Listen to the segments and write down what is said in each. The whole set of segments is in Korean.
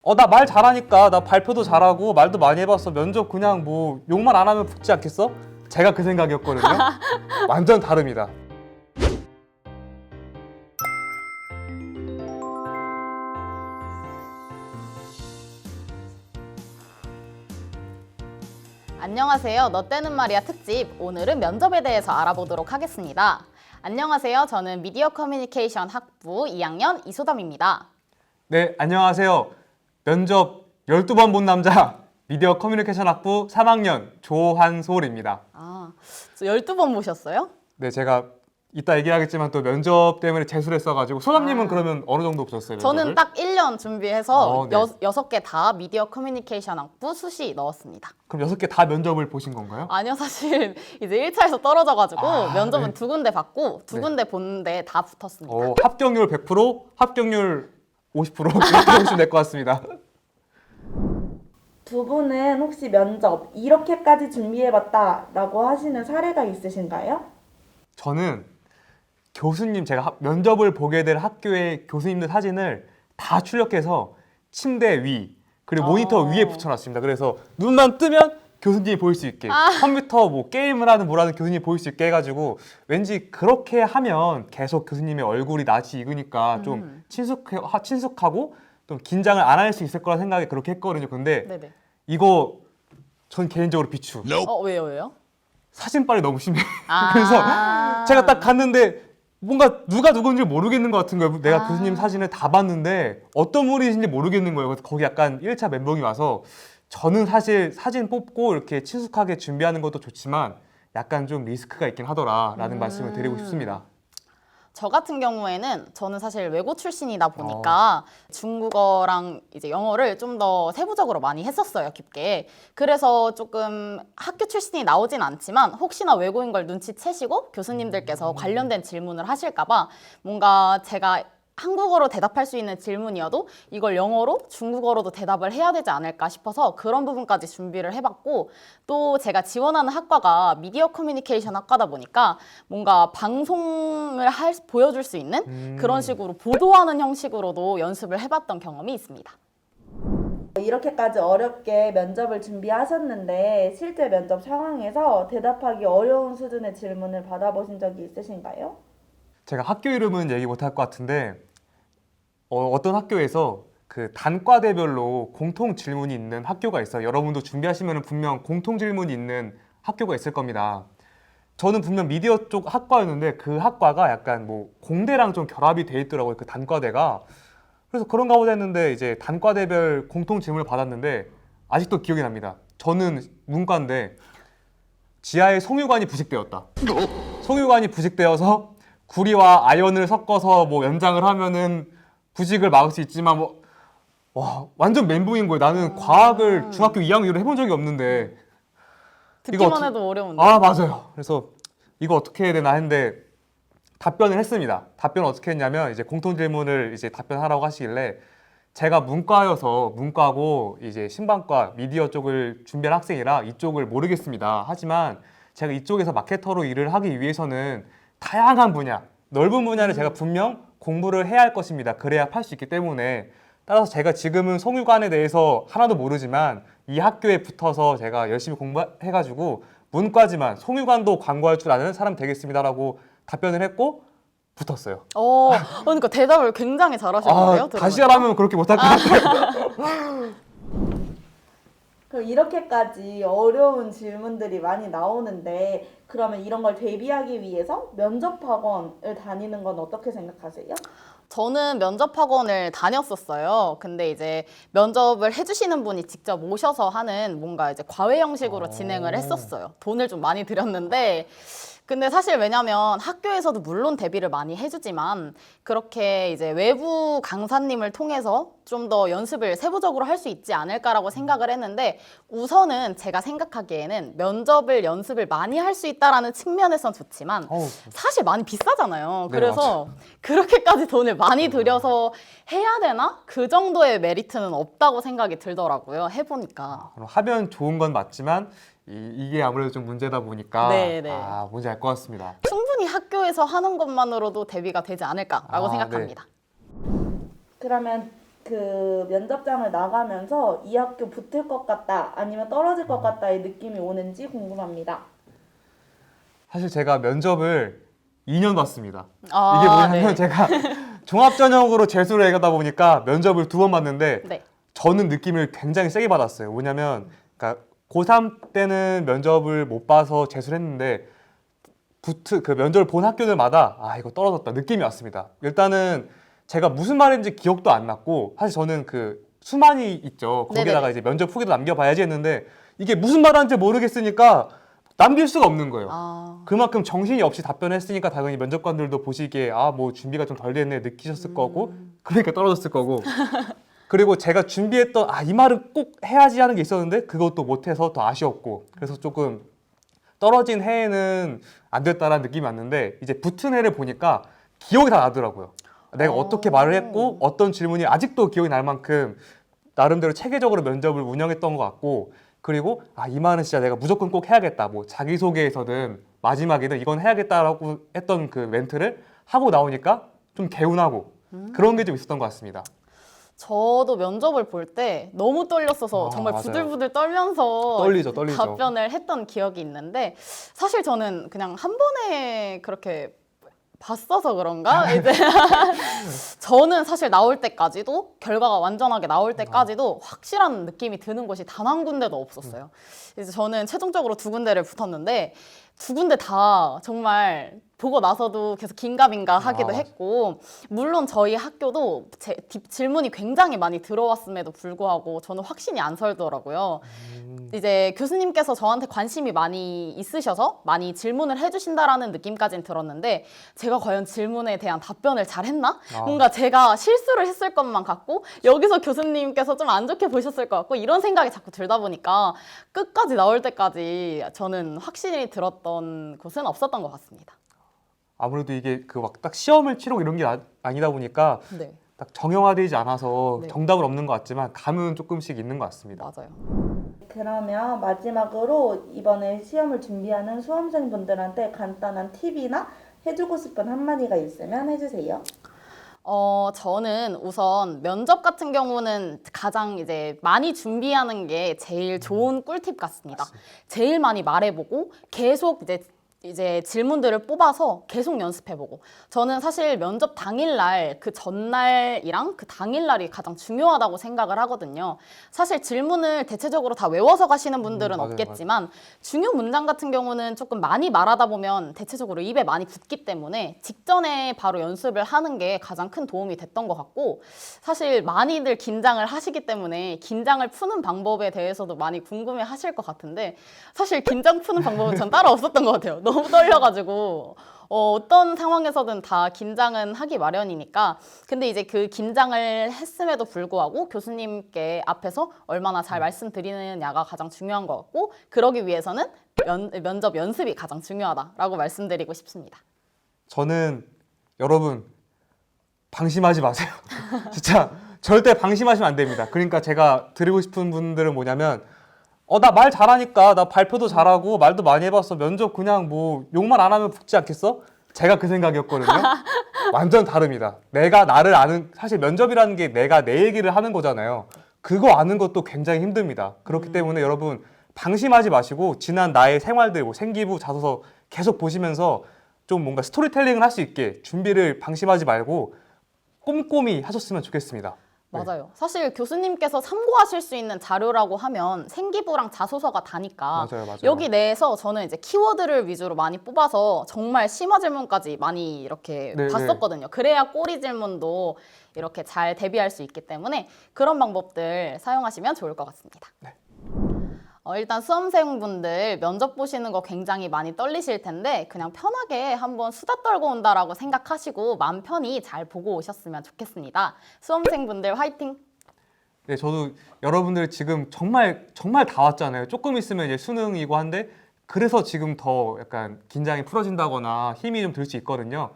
나 말 잘하니까 나 발표도 잘하고 말도 많이 해봤어. 면접 그냥 뭐 욕만 안 하면 붙지 않겠어? 제가 그 생각이었거든요. 완전 다릅니다. 안녕하세요. 너 때는 말이야 특집. 오늘은 면접에 대해서 알아보도록 하겠습니다. 안녕하세요. 저는 미디어 커뮤니케이션 학부 2학년 이소담입니다. 네, 안녕하세요. 면접 12번 본 남자 미디어 커뮤니케이션 학부 3학년 조한솔입니다. 아, 12번 모셨어요? 네, 제가 이따 얘기하겠지만 또 면접 때문에 재수를 했어가지고 소담님은 그러면 어느 정도 보셨어요? 저는 딱 1년 준비해서 네. 6개 다 미디어 커뮤니케이션 학부 수시 넣었습니다. 그럼 6개 다 면접을 보신 건가요? 아니요, 사실 이제 1차에서 떨어져가지고 면접은 네. 2군데 받고 2군데 네. 보는데 다 붙었습니다. 합격률 100%, 합격률 50% 이렇게 보시면 될 것 같습니다. 두 분은 혹시 면접 이렇게까지 준비해봤다라고 하시는 사례가 있으신가요? 저는 교수님, 제가 면접을 보게 될 학교의 교수님들 사진을 다 출력해서 침대 위, 그리고 모니터 위에 붙여놨습니다. 그래서 눈만 뜨면 교수님이 보일 수 있게, 컴퓨터 뭐 게임을 하든 뭐라든 교수님이 보일 수 있게 해가지고 왠지 그렇게 하면 계속 교수님의 얼굴이 낯이 익으니까 좀 친숙하고 좀 긴장을 안 할 수 있을 거라 생각에 그렇게 했거든요. 근데 네네. 이거 전 개인적으로 비추. 왜요? 사진빨이 너무 심해. 아. 그래서 제가 딱 갔는데 뭔가 누가 누군지 모르겠는 것 같은 거예요. 내가 교수님 사진을 다 봤는데 어떤 분이신지 모르겠는 거예요. 그래서 거기 약간 1차 멘붕이 와서 저는 사실 사진 뽑고 이렇게 친숙하게 준비하는 것도 좋지만 약간 좀 리스크가 있긴 하더라라는 말씀을 드리고 싶습니다. 저 같은 경우에는 저는 사실 외고 출신이다 보니까 중국어랑 이제 영어를 좀 더 세부적으로 많이 했었어요, 깊게. 그래서 조금 학교 출신이 나오진 않지만 혹시나 외고인 걸 눈치채시고 교수님들께서 관련된 질문을 하실까봐 뭔가 제가 한국어로 대답할 수 있는 질문이어도 이걸 영어로 중국어로도 대답을 해야 되지 않을까 싶어서 그런 부분까지 준비를 해봤고, 또 제가 지원하는 학과가 미디어 커뮤니케이션 학과다 보니까 뭔가 방송을 보여줄 수 있는 그런 식으로 보도하는 형식으로도 연습을 해봤던 경험이 있습니다. 이렇게까지 어렵게 면접을 준비하셨는데 실제 면접 상황에서 대답하기 어려운 수준의 질문을 받아보신 적이 있으신가요? 제가 학교 이름은 얘기 못할 것 같은데 어떤 학교에서 그 단과대별로 공통 질문이 있는 학교가 있어요. 여러분도 준비하시면 분명 공통 질문이 있는 학교가 있을 겁니다. 저는 분명 미디어 쪽 학과였는데 그 학과가 약간 뭐 공대랑 좀 결합이 돼 있더라고요. 그 단과대가. 그래서 그런가 보다 했는데 이제 단과대별 공통 질문을 받았는데 아직도 기억이 납니다. 저는 문과인데 지하에 송유관이 부식되었다. 송유관이 부식되어서 구리와 아연을 섞어서 뭐 연장을 하면은 부식을 막을 수 있지만 완전 멘붕인 거예요. 나는 과학을 중학교 2학년 이후로 해본 적이 없는데 듣기만 해도 어려운데. 맞아요. 그래서 이거 어떻게 해야 되나 했는데 답변을 했습니다. 답변을 어떻게 했냐면 이제 공통 질문을 이제 답변하라고 하시길래 제가 문과고 이제 신방과 미디어 쪽을 준비한 학생이라 이쪽을 모르겠습니다. 하지만 제가 이쪽에서 마케터로 일을 하기 위해서는 다양한 분야, 넓은 분야를 제가 분명 공부를 해야 할 것입니다. 그래야 팔 수 있기 때문에 따라서 제가 지금은 송유관에 대해서 하나도 모르지만 이 학교에 붙어서 제가 열심히 공부해가지고 문과지만 송유관도 광고할 줄 아는 사람 되겠습니다라고 답변을 했고 붙었어요. 그러니까 대답을 굉장히 잘하셨는데요. 다시 하라면 그렇게 못할 것 같아요. 그럼 이렇게까지 어려운 질문들이 많이 나오는데 그러면 이런 걸 대비하기 위해서 면접 학원을 다니는 건 어떻게 생각하세요? 저는 면접 학원을 다녔었어요. 근데 이제 면접을 해주시는 분이 직접 오셔서 하는 뭔가 이제 과외 형식으로 진행을 했었어요. 돈을 좀 많이 들였는데, 근데 사실 왜냐면 학교에서도 물론 대비를 많이 해주지만 그렇게 이제 외부 강사님을 통해서 좀 더 연습을 세부적으로 할 수 있지 않을까라고 생각을 했는데, 우선은 제가 생각하기에는 면접을 연습을 많이 할 수 있다라는 측면에선 좋지만 사실 많이 비싸잖아요. 네, 그래서 그렇게까지 돈을 많이 들여서 해야 되나? 그 정도의 메리트는 없다고 생각이 들더라고요. 해보니까. 하면 좋은 건 맞지만 이게 아무래도 좀 문제다 보니까 네네. 뭔지 알 것 같습니다. 충분히 학교에서 하는 것만으로도 대비가 되지 않을까라고 생각합니다. 그러면 그 면접장을 나가면서 이 학교 붙을 것 같다 아니면 떨어질 것 같다의 느낌이 오는지 궁금합니다. 사실 제가 면접을 2년 봤습니다. 아, 이게 뭐냐면 네. 제가 종합전형으로 재수를 해가다 보니까 면접을 2번 봤는데 네. 저는 느낌을 굉장히 세게 받았어요. 뭐냐면 그러니까 고3 때는 면접을 못 봐서 재수를 했는데 그 면접을 본 학교들마다 아 이거 떨어졌다 느낌이 왔습니다. 일단은 제가 무슨 말인지 기억도 안 났고 사실 저는 그 수만이 있죠. 거기다가 네네네. 이제 면접 후기도 남겨봐야지 했는데 이게 무슨 말하는지 모르겠으니까 남길 수가 없는 거예요. 아, 그만큼 정신이 없이 답변했으니까 당연히 면접관들도 보시기에 아 뭐 준비가 좀 덜 됐네 느끼셨을 거고 그러니까 떨어졌을 거고 그리고 제가 준비했던 아 이 말을 꼭 해야지 하는 게 있었는데 그것도 못해서 더 아쉬웠고 그래서 조금 떨어진 해에는 안 됐다라는 느낌이 왔는데 이제 붙은 해를 보니까 기억이 다 나더라고요. 내가 어떻게 말을 했고 어떤 질문이 아직도 기억이 날 만큼 나름대로 체계적으로 면접을 운영했던 것 같고 그리고 아 이 말은 진짜 내가 무조건 꼭 해야겠다 뭐 자기소개에서든 마지막에는 이건 해야겠다라고 했던 그 멘트를 하고 나오니까 좀 개운하고 그런 게 좀 있었던 것 같습니다. 저도 면접을 볼 때 너무 떨렸어서 아, 정말 맞아요. 부들부들 떨면서 떨리죠. 답변을 했던 기억이 있는데 사실 저는 그냥 한 번에 그렇게 봤어서 그런가? 이제 저는 사실 나올 때까지도 결과가 완전하게 나올 때까지도 확실한 느낌이 드는 곳이 단 한 군데도 없었어요. 이제 저는 최종적으로 2군데를 붙었는데 2군데 다 정말 보고 나서도 계속 긴가민가 하기도 맞아. 했고 물론 저희 학교도 질문이 굉장히 많이 들어왔음에도 불구하고 저는 확신이 안 설더라고요. 이제 교수님께서 저한테 관심이 많이 있으셔서 많이 질문을 해주신다라는 느낌까지는 들었는데 제가 과연 질문에 대한 답변을 잘했나? 아. 뭔가 제가 실수를 했을 것만 같고 여기서 교수님께서 좀 안 좋게 보셨을 것 같고 이런 생각이 자꾸 들다 보니까 끝까지 나올 때까지 저는 확신이 들었던 곳은 없었던 것 같습니다. 아무래도 이게 그 막 딱 시험을 치르고 이런 게 아니다 보니까 네, 딱 정형화되지 않아서 네. 정답은 없는 것 같지만 감은 조금씩 있는 것 같습니다. 맞아요. 그러면 마지막으로 이번에 시험을 준비하는 수험생분들한테 간단한 팁이나 해주고 싶은 한마디가 있으면 해주세요. 저는 우선 면접 같은 경우는 가장 이제 많이 준비하는 게 제일 좋은 꿀팁 같습니다. 제일 많이 말해보고 계속 이제 질문들을 뽑아서 계속 연습해보고 저는 사실 면접 당일날 그 전날이랑 그 당일날이 가장 중요하다고 생각을 하거든요. 사실 질문을 대체적으로 다 외워서 가시는 분들은 맞아요, 없겠지만 중요 문장 같은 경우는 조금 많이 말하다 보면 대체적으로 입에 많이 붙기 때문에 직전에 바로 연습을 하는 게 가장 큰 도움이 됐던 것 같고 사실 많이들 긴장을 하시기 때문에 긴장을 푸는 방법에 대해서도 많이 궁금해 하실 것 같은데 사실 긴장 푸는 방법은 전 따로 없었던 것 같아요. 너무 떨려가지고 어떤 상황에서든 다 긴장은 하기 마련이니까 근데 이제 그 긴장을 했음에도 불구하고 교수님께 앞에서 얼마나 잘 말씀드리느냐가 가장 중요한 것 같고 그러기 위해서는 면접 연습이 가장 중요하다라고 말씀드리고 싶습니다. 저는 여러분 방심하지 마세요. 진짜 절대 방심하시면 안 됩니다. 그러니까 제가 드리고 싶은 분들은 뭐냐면 나 말 잘하니까 나 발표도 잘하고 말도 많이 해봤어. 면접 그냥 뭐 욕만 안 하면 붙지 않겠어? 제가 그 생각이었거든요. 완전 다릅니다. 내가 나를 아는 사실 면접이라는 게 내가 내 얘기를 하는 거잖아요. 그거 아는 것도 굉장히 힘듭니다. 그렇기 때문에 여러분 방심하지 마시고 지난 나의 생활들 뭐 생기부 자소서 계속 보시면서 좀 뭔가 스토리텔링을 할 수 있게 준비를 방심하지 말고 꼼꼼히 하셨으면 좋겠습니다. 네. 맞아요. 사실 교수님께서 참고하실 수 있는 자료라고 하면 생기부랑 자소서가 다니까 맞아요. 여기 내에서 저는 이제 키워드를 위주로 많이 뽑아서 정말 심화 질문까지 많이 이렇게 네, 봤었거든요. 그래야 꼬리 질문도 이렇게 잘 대비할 수 있기 때문에 그런 방법들 사용하시면 좋을 것 같습니다. 네. 일단 수험생분들 면접 보시는 거 굉장히 많이 떨리실 텐데 그냥 편하게 한번 수다 떨고 온다라고 생각하시고 마음 편히 잘 보고 오셨으면 좋겠습니다. 수험생분들 화이팅! 네, 저도 여러분들 지금 정말 다 왔잖아요. 조금 있으면 이제 수능이고 한데 그래서 지금 더 약간 긴장이 풀어진다거나 힘이 좀 들 수 있거든요.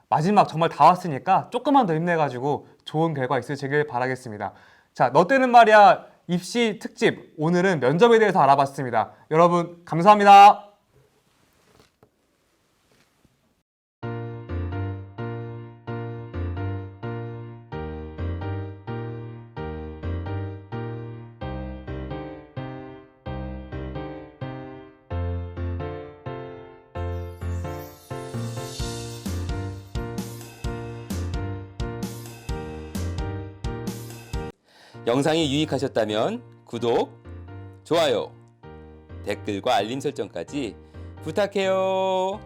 마지막 정말 다 왔으니까 조금만 더 힘내가지고 좋은 결과 있으시길 바라겠습니다. 자, 너 때는 말이야 입시 특집 오늘은 면접에 대해서 알아봤습니다. 여러분 감사합니다. 영상이 유익하셨다면 구독, 좋아요, 댓글과 알림 설정까지 부탁해요.